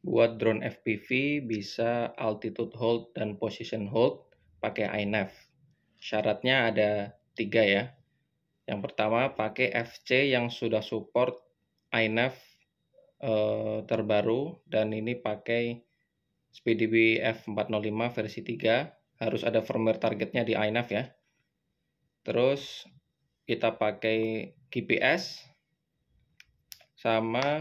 Buat drone FPV bisa altitude hold dan position hold pakai iNav. Syaratnya ada 3 ya. Yang pertama pakai FC yang sudah support iNav terbaru, dan ini pakai SpeeDB F405 versi 3. Harus ada firmware targetnya di iNav ya. Terus kita pakai GPS sama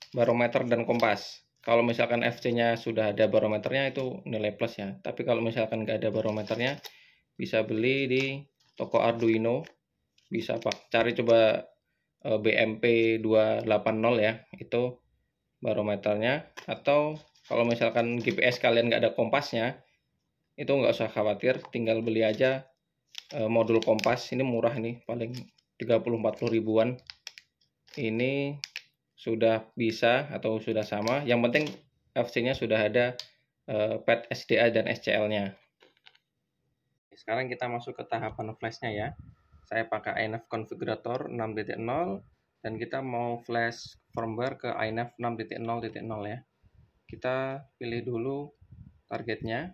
barometer dan kompas. Kalau misalkan FC-nya sudah ada barometernya itu nilai plus ya. Tapi kalau misalkan nggak ada barometernya, bisa beli di toko Arduino. Bisa cari coba BMP 280 ya, itu barometernya. Atau kalau misalkan GPS kalian nggak ada kompasnya, itu nggak usah khawatir, tinggal beli aja modul kompas. Ini murah nih, paling 30-40 ribuan. Ini sudah bisa atau sudah sama, yang penting FC-nya sudah ada pad SDA dan SCL-nya. Sekarang kita masuk ke tahapan flash-nya ya. Saya pakai iNav configurator 6.0 dan kita mau flash firmware ke iNav 6.0.0 ya. Kita pilih dulu targetnya.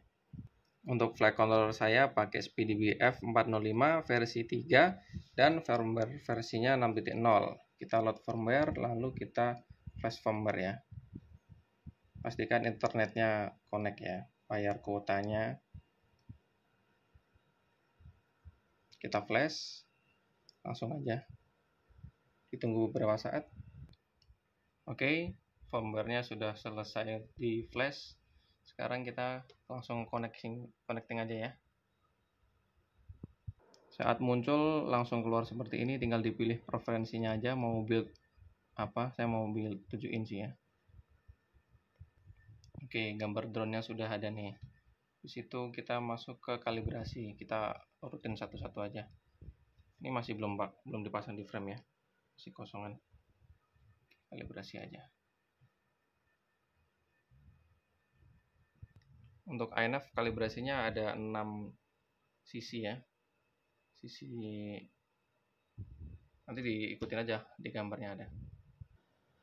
Untuk flight controller saya pakai SpeeDB F405 versi 3 dan firmware versinya 6.0. Kita load firmware lalu kita flash firmware ya. Pastikan internetnya connect ya. Bayar kuotanya. Kita flash. Langsung aja. Ditunggu beberapa saat. Oke, firmware-nya sudah selesai di flash. Sekarang kita langsung connecting aja ya. Saat muncul langsung keluar seperti ini, tinggal dipilih preferensinya aja mau build apa. Saya mau build 7 inch ya. Oke, gambar drone-nya sudah ada nih. Di situ kita masuk ke kalibrasi. Kita urutin satu-satu aja. Ini masih belum dipasang di frame ya. Masih kosongan. Kalibrasi aja. Untuk iNav kalibrasinya ada 6 sisi ya. Sisi nanti diikutin aja di gambarnya ada.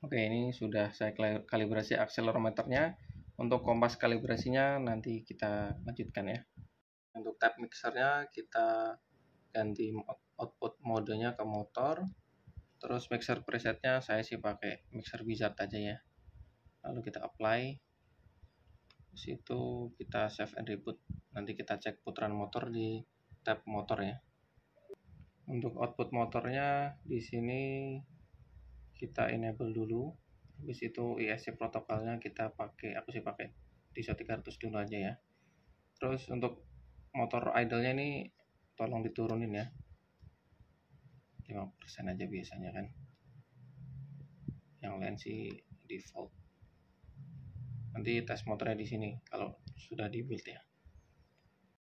Oke, ini sudah saya kalibrasi akselerometernya. Untuk kompas kalibrasinya nanti kita lanjutkan ya. Untuk tab mixernya kita ganti output modenya ke motor. Terus mixer presetnya saya sih pakai mixer wizard aja ya. Lalu kita apply. Di situ kita save and reboot. Nanti kita cek putaran motor di tab motor ya. Untuk output motornya di sini kita enable dulu. Habis itu ISC protokolnya kita pakai, aku sih pakai ISO 300 dulu aja ya. Terus untuk motor idle-nya ini tolong diturunin ya. 5% aja biasanya kan. Yang lain sih default. Nanti tes motornya di sini kalau sudah di build ya.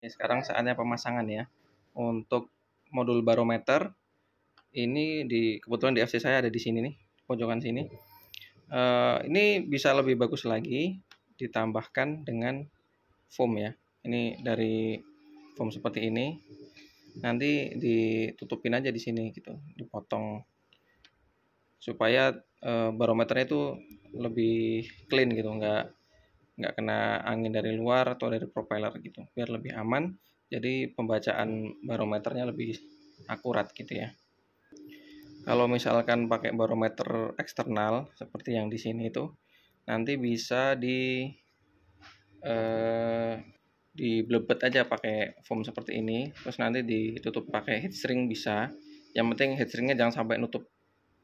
Sekarang saatnya pemasangan ya. Untuk modul barometer ini kebetulan di FC saya ada di sini nih, pojokan sini. Ini bisa lebih bagus lagi ditambahkan dengan foam ya. Ini dari foam seperti ini. Nanti ditutupin aja di sini gitu, dipotong supaya barometernya itu lebih clean gitu, nggak kena angin dari luar atau dari propeller gitu, biar lebih aman. Jadi pembacaan barometernya lebih akurat gitu ya. Kalau misalkan pakai barometer eksternal seperti yang di sini itu, nanti bisa diblebet aja pakai foam seperti ini, terus nanti ditutup pakai headstring bisa. Yang penting headstringnya jangan sampai nutup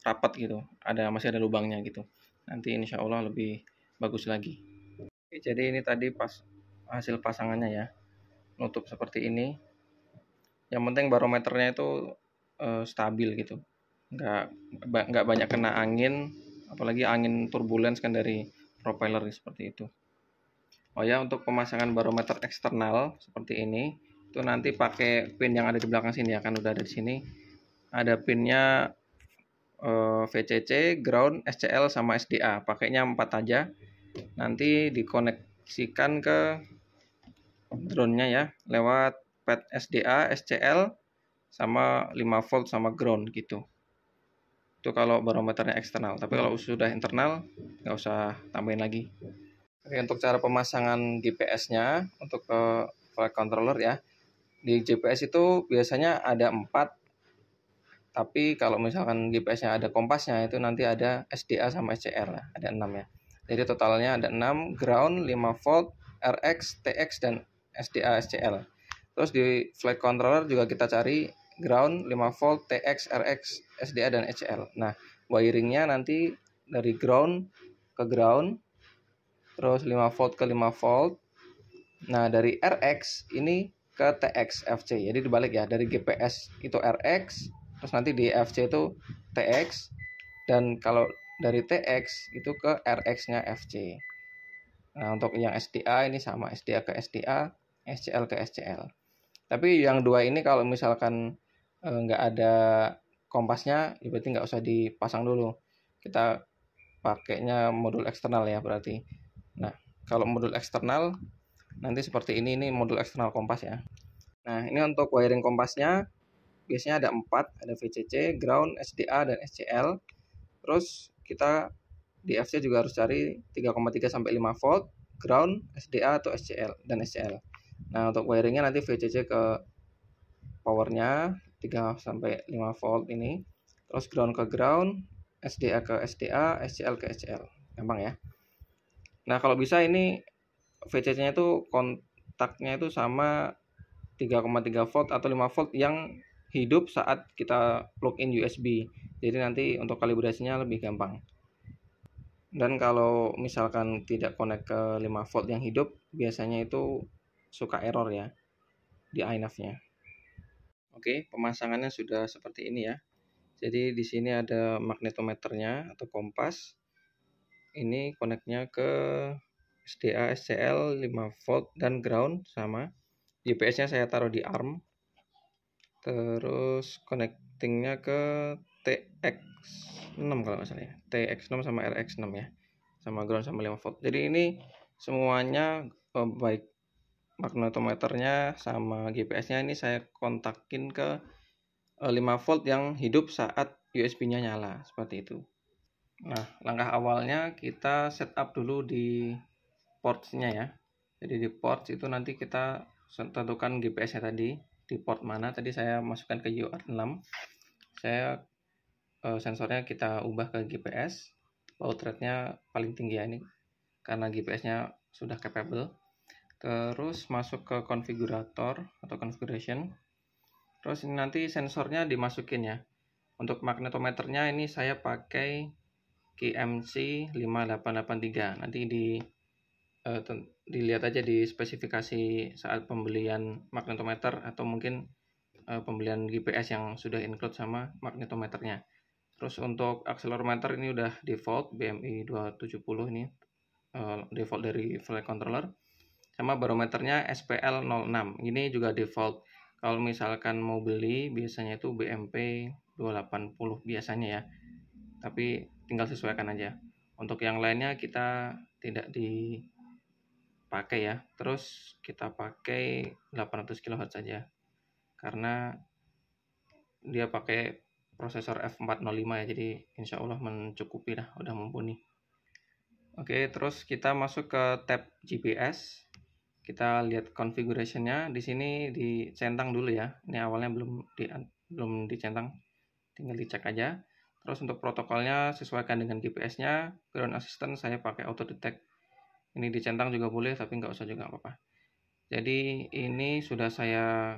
rapat gitu, masih ada lubangnya gitu. Nanti insya Allah lebih bagus lagi. Jadi ini tadi pas hasil pasangannya ya, nutup seperti ini. Yang penting barometernya itu stabil gitu, nggak banyak kena angin, apalagi angin turbulence kan dari propeller seperti itu. Oh ya, untuk pemasangan barometer eksternal seperti ini itu nanti pakai pin yang ada di belakang sini ya, kan udah ada di sini. Ada pinnya VCC, ground, SCL sama SDA. Pakainya 4 aja. Nanti dikoneksikan ke drone-nya ya lewat pad SDA, SCL sama 5 volt sama ground gitu. Itu kalau barometernya eksternal. Tapi kalau sudah internal, nggak usah tambahin lagi. Oke, untuk cara pemasangan GPS-nya untuk ke flight controller ya. Di GPS itu biasanya ada 4, tapi kalau misalkan GPS-nya ada kompasnya itu nanti ada SDA sama SCL, ada 6 ya. Jadi totalnya ada 6, ground, 5 volt, RX, TX, dan SDA, SCL. Terus di flight controller juga kita cari ground, 5 volt, TX, RX, SDA, dan SCL. Nah, wiringnya nanti dari ground ke ground, terus 5 volt ke 5 volt. Nah, dari RX ini ke TX FC. Jadi dibalik ya, dari GPS itu RX, terus nanti di FC itu TX, dan kalau dari TX itu ke RX-nya FC. Nah, untuk yang SDA ini sama, SDA ke SDA, SCL ke SCL. Tapi yang dua ini kalau misalkan nggak ada kompasnya, ya berarti nggak usah dipasang dulu. Kita pakainya modul eksternal ya berarti. Nah, kalau modul eksternal nanti seperti ini modul eksternal kompas ya. Nah, ini untuk wiring kompasnya biasanya ada 4, ada VCC, ground, SDA, dan SCL. Terus kita di FC juga harus cari 3,3 sampai 5 volt, ground, SDA atau SCL dan SCL. Nah, untuk wiringnya nanti VCC ke powernya 3 sampai 5 volt ini. Terus ground ke ground, SDA ke SDA, SCL ke SCL. Gampang ya. Nah, kalau bisa ini VCC-nya itu kontaknya itu sama 3,3 volt atau 5 volt yang hidup saat kita plug in USB. Jadi nanti untuk kalibrasinya lebih gampang. Dan kalau misalkan tidak connect ke 5 volt yang hidup, biasanya itu suka error ya di iNav-nya. Oke, pemasangannya sudah seperti ini ya. Jadi di sini ada magnetometernya atau kompas. Ini connect-nya ke SDA, SCL, 5 volt dan ground sama. GPS-nya saya taruh di arm. Terus connectingnya ke TX6 kalau nggak salah ya. TX6 sama RX6 ya. Sama ground sama 5 volt. Jadi ini semuanya baik magnetometernya sama GPS-nya ini saya kontakin ke 5 volt yang hidup saat USB-nya nyala seperti itu. Nah, langkah awalnya kita setup dulu di ports-nya ya. Jadi di ports itu nanti kita tentukan GPS-nya tadi di port mana. Tadi saya masukkan ke UART6. Saya sensornya kita ubah ke GPS. Baud rate-nya paling tinggi ya ini karena GPS-nya sudah capable. Terus masuk ke konfigurator atau configuration. Terus ini nanti sensornya dimasukin ya. Untuk magnetometernya ini saya pakai KMC 5883. Nanti dilihat aja di spesifikasi saat pembelian magnetometer atau mungkin pembelian GPS yang sudah include sama magnetometernya. Terus untuk accelerometer ini udah default BMI 270 ini default dari flight controller. Sama barometernya SPL 06. Ini juga default. Kalau misalkan mau beli biasanya itu BMP 280 biasanya ya. Tapi tinggal sesuaikan aja. Untuk yang lainnya kita tidak dipakai ya. Terus kita pakai 800 kHz saja. Karena dia pakai prosesor F405 ya. Jadi insya Allah mencukupi lah, udah mumpuni. Oke, terus kita masuk ke tab GPS. Kita lihat configuration-nya. Di sini dicentang dulu ya. Ini awalnya belum dicentang. Tinggal dicek aja. Terus untuk protokolnya sesuaikan dengan GPS-nya. Ground assistant saya pakai auto detect. Ini dicentang juga boleh, tapi nggak usah juga apa-apa. Jadi ini sudah saya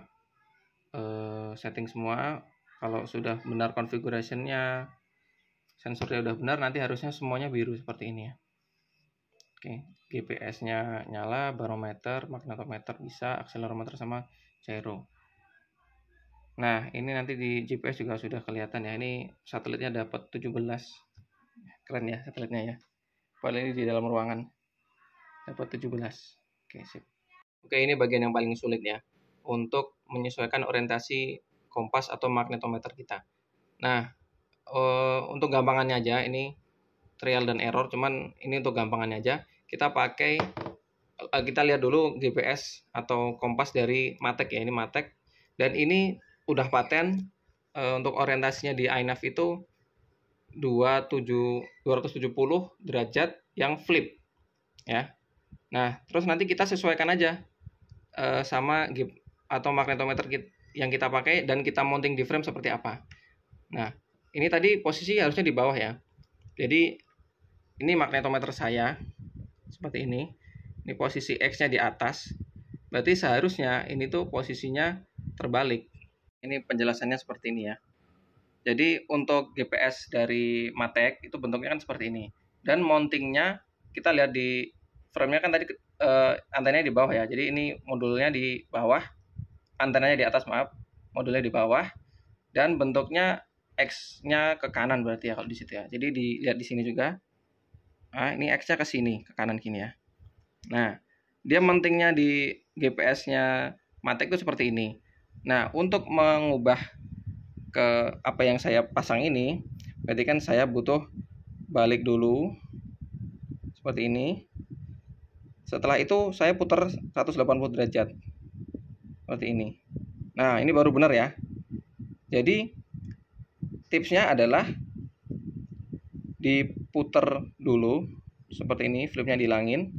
setting semua. Kalau sudah benar configuration-nya, sensornya udah benar, nanti harusnya semuanya biru seperti ini ya. Oke, GPS-nya nyala, barometer, magnetometer bisa, accelerometer sama gyro. Nah, ini nanti di GPS juga sudah kelihatan ya. Ini satelitnya dapat 17. Keren ya satelitnya ya. Padahal ini di dalam ruangan. Dapat 17. Oke, sip. Oke, ini bagian yang paling sulit ya. Untuk menyesuaikan orientasi kompas atau magnetometer kita. Nah, untuk gampangannya aja ini trial dan error, cuman ini untuk gampangannya aja. Kita lihat dulu GPS atau kompas dari Matek ya, ini Matek. Dan ini udah paten untuk orientasinya di iNav itu 270 derajat yang flip ya. Nah, terus nanti kita sesuaikan aja sama atau magnetometer yang kita pakai dan kita mounting di frame seperti apa. Nah, ini tadi posisi harusnya di bawah ya. Jadi ini magnetometer saya seperti ini. Ini posisi X-nya di atas. Berarti seharusnya ini tuh posisinya terbalik. Ini penjelasannya seperti ini ya. Jadi untuk GPS dari Matek itu bentuknya kan seperti ini. Dan mountingnya kita lihat di frame-nya kan tadi antenanya di bawah ya. Jadi ini modulnya di bawah, antenanya di atas maaf, modulnya di bawah, dan bentuknya X-nya ke kanan berarti ya kalau di situ ya. Jadi dilihat di sini juga. Nah, ini X-nya ke sini, ke kanan gini ya. Nah, dia mountingnya di GPS-nya Matek itu seperti ini. Nah, untuk mengubah ke apa yang saya pasang ini, berarti kan saya butuh balik dulu seperti ini. Setelah itu saya putar 180 derajat seperti ini. Nah, ini baru benar ya. Jadi tipsnya adalah diputar dulu seperti ini, flipnya dihilangin.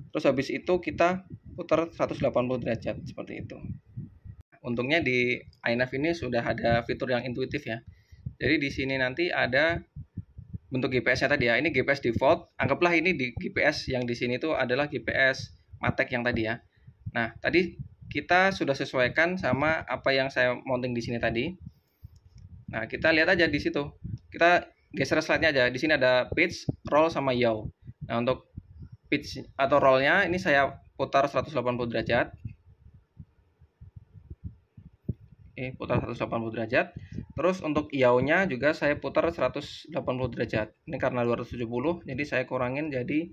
Terus habis itu kita putar 180 derajat seperti itu. Untungnya di iNav ini sudah ada fitur yang intuitif ya. Jadi di sini nanti ada bentuk GPS-nya tadi ya. Ini GPS default. Anggaplah ini di GPS yang di sini itu adalah GPS Matek yang tadi ya. Nah, tadi kita sudah sesuaikan sama apa yang saya mounting di sini tadi. Nah, kita lihat aja di situ. Kita geser slide-nya aja. Di sini ada pitch, roll sama yaw. Nah, untuk pitch atau roll-nya ini saya putar 180 derajat. Putar 180 derajat. Terus untuk yaw-nya juga saya putar 180 derajat. Ini karena 270, jadi saya kurangin jadi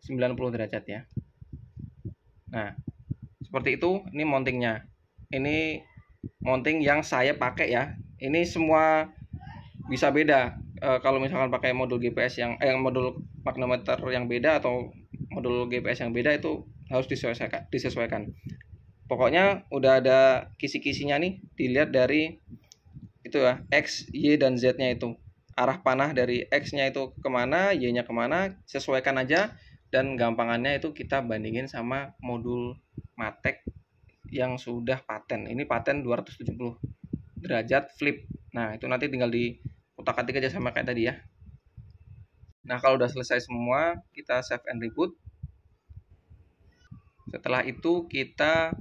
90 derajat ya. Nah, seperti itu. Ini mountingnya. Ini mounting yang saya pakai ya. Ini semua bisa beda. Kalau misalkan pakai modul GPS yang modul magnetometer yang beda atau modul GPS yang beda itu harus disesuaikan. Pokoknya udah ada kisi-kisinya nih, dilihat dari itu ya, X, Y, dan Z-nya itu. Arah panah dari X-nya itu kemana, Y-nya kemana, sesuaikan aja. Dan gampangannya itu kita bandingin sama modul Matek yang sudah paten. Ini paten 270 derajat flip. Nah, itu nanti tinggal diutak-atik aja sama kayak tadi ya. Nah, kalau udah selesai semua, kita save and reboot. Setelah itu kita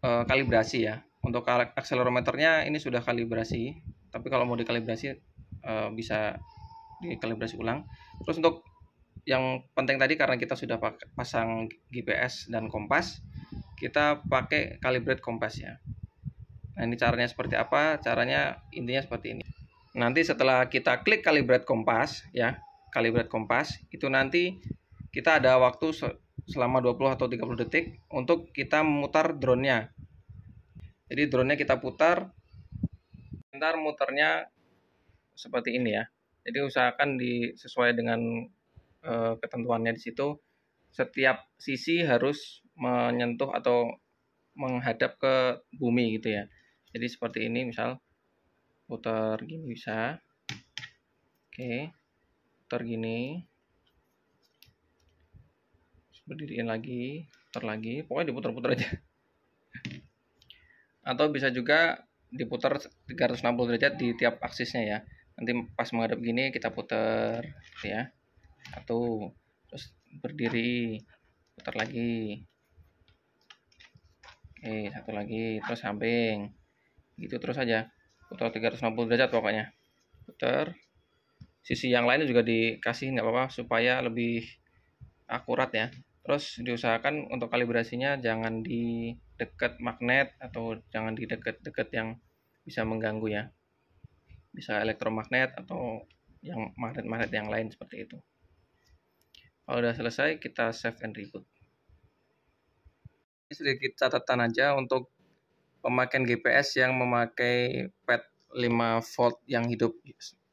kalibrasi ya. Untuk akselerometernya ini sudah kalibrasi, tapi kalau mau dikalibrasi bisa dikalibrasi ulang. Terus untuk yang penting tadi, karena kita sudah pasang GPS dan kompas, kita pakai calibrate kompas ya. Nah, ini caranya seperti apa? Caranya intinya seperti ini. Nanti setelah kita klik calibrate kompas ya, calibrate kompas, itu nanti kita ada waktu selama 20 atau 30 detik untuk kita memutar drone-nya. Jadi drone-nya kita putar, ntar muternya seperti ini ya. Jadi usahakan sesuai dengan ketentuannya di situ. Setiap sisi harus menyentuh atau menghadap ke bumi gitu ya. Jadi seperti ini, misal putar gini bisa. Oke, putar gini. Berdiriin lagi, putar lagi. Pokoknya diputar-putar aja. Atau bisa juga diputar 360 derajat di tiap aksisnya ya. Nanti pas menghadap gini kita putar ya. Satu, terus berdiri, putar lagi. Oke, satu lagi, terus samping. Gitu terus aja. Putar 360 derajat pokoknya. Putar. Sisi yang lainnya juga dikasih nggak apa-apa supaya lebih akurat ya. Terus diusahakan untuk kalibrasinya jangan di dekat magnet atau jangan di dekat-dekat yang bisa mengganggu ya. Bisa elektromagnet atau yang magnet-magnet yang lain seperti itu. Kalau udah selesai kita save and reboot. Ini sedikit catatan aja untuk pemakaian GPS yang memakai pad 5 volt yang hidup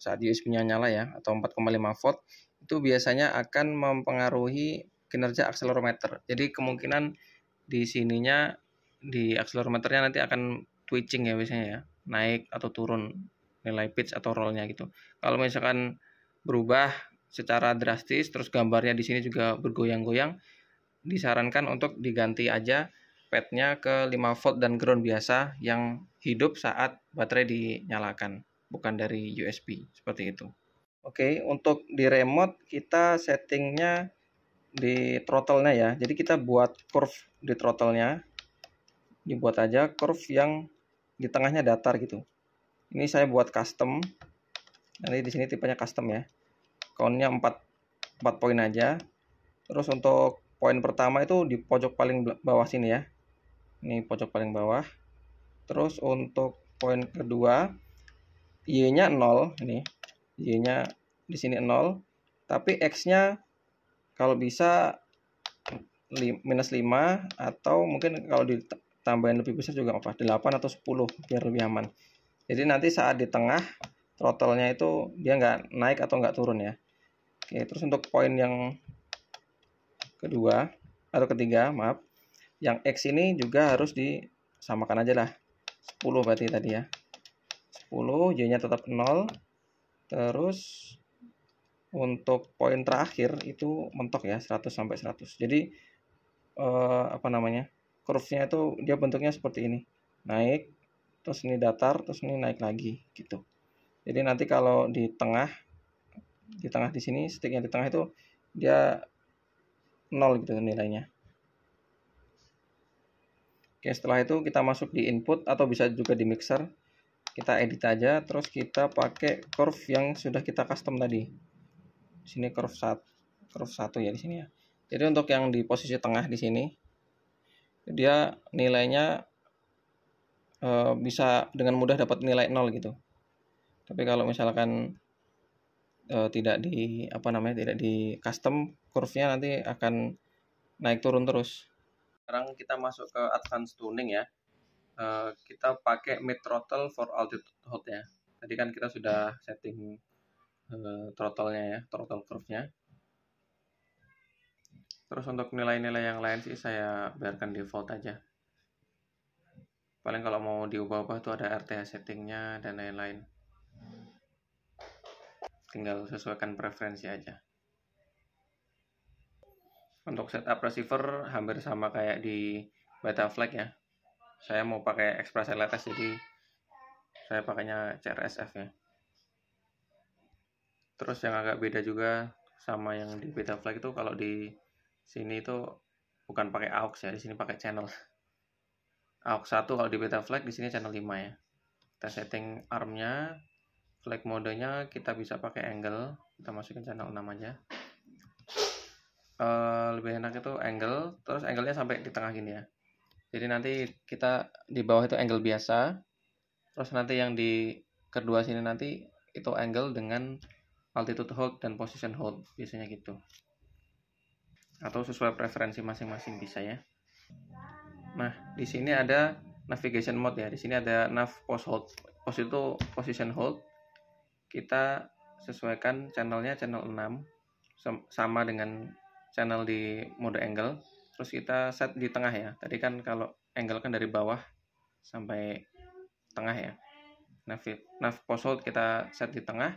saat USB-nya nyala ya, atau 4,5 volt, itu biasanya akan mempengaruhi kinerja akselerometer. Jadi kemungkinan di sininya, di akselerometernya nanti akan twitching ya biasanya ya, naik atau turun nilai pitch atau rollnya gitu. Kalau misalkan berubah secara drastis, terus gambarnya di sini juga bergoyang-goyang, disarankan untuk diganti aja padnya ke 5 volt dan ground biasa yang hidup saat baterai dinyalakan, bukan dari USB, seperti itu. Oke, untuk di remote kita settingnya di throttle-nya ya. Jadi kita buat curve di throttle-nya. Dibuat aja curve yang di tengahnya datar gitu. Ini saya buat custom. Nanti di sini tipenya custom ya. Count-nya 4 poin aja. Terus untuk poin pertama itu di pojok paling bawah sini ya. Ini pojok paling bawah. Terus untuk poin kedua, Y-nya 0 ini. Y-nya di sini 0, tapi X-nya kalau bisa minus 5, atau mungkin kalau ditambahin lebih besar juga apa, 8 atau 10 biar lebih aman. Jadi nanti saat di tengah throttle-nya itu dia nggak naik atau nggak turun ya. Oke, terus untuk poin yang kedua atau ketiga, maaf, yang X ini juga harus disamakan aja lah, 10 berarti tadi ya, 10, Y-nya tetap 0. Terus untuk poin terakhir itu mentok ya, 100 sampai 100. Jadi curve-nya itu dia bentuknya seperti ini, naik, terus ini datar, terus ini naik lagi gitu. Jadi nanti kalau di tengah di sini, sticknya di tengah itu dia 0 gitu nilainya. Oke, setelah itu kita masuk di input atau bisa juga di mixer. Kita edit aja, terus kita pakai curve yang sudah kita custom tadi. Sini curve 1 ya di sini ya. Jadi untuk yang di posisi tengah di sini dia nilainya bisa dengan mudah dapat nilai 0 gitu. Tapi kalau misalkan tidak di custom, curve-nya nanti akan naik turun terus. Sekarang kita masuk ke advanced tuning ya. Kita pakai mid throttle for altitude hold ya. Tadi kan kita sudah setting throttle-nya ya, throttle curve-nya. Terus untuk nilai-nilai yang lain sih saya biarkan default aja. Paling kalau mau diubah-ubah tuh ada RTH settingnya dan lain-lain. Tinggal sesuaikan preferensi aja. Untuk setup receiver hampir sama kayak di Betaflag ya. Saya mau pakai Express LTS, jadi saya pakainya CRSF ya. Terus yang agak beda juga sama yang di Betaflag itu, kalau di sini itu bukan pakai aux ya, di sini pakai channel. AUX 1 kalau di Betaflag, di sini channel 5 ya. Kita setting armnya, flag modenya kita bisa pakai angle, kita masukin channel 6 aja. Lebih enak itu angle, terus angle-nya sampai di tengah gini ya. Jadi nanti kita di bawah itu angle biasa, terus nanti yang di kedua sini nanti itu angle dengan altitude hold dan position hold, biasanya gitu. Atau sesuai preferensi masing-masing bisa ya. Nah, di sini ada navigation mode ya. Di sini ada nav post hold. Post itu position hold. Kita sesuaikan channelnya channel 6 sama dengan channel di mode angle. Terus kita set di tengah ya. Tadi kan kalau angle kan dari bawah sampai tengah ya. Nav post hold kita set di tengah.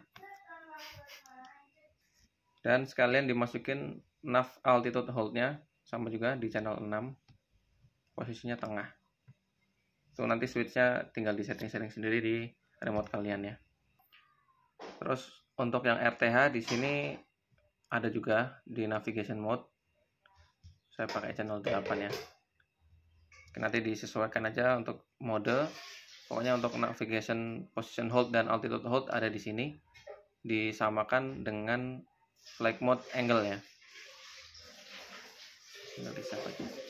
Dan sekalian dimasukin nav altitude hold-nya sama juga di channel 6. Posisinya tengah. Itu nanti switch-nya tinggal di setting-setting sendiri di remote kalian ya. Terus untuk yang RTH di sini ada juga di navigation mode. Saya pakai channel 8 ya. Nanti disesuaikan aja untuk mode. Pokoknya untuk navigation position hold dan altitude hold ada di sini. Disamakan dengan flag mode angle ya. Tinggal di-set aja.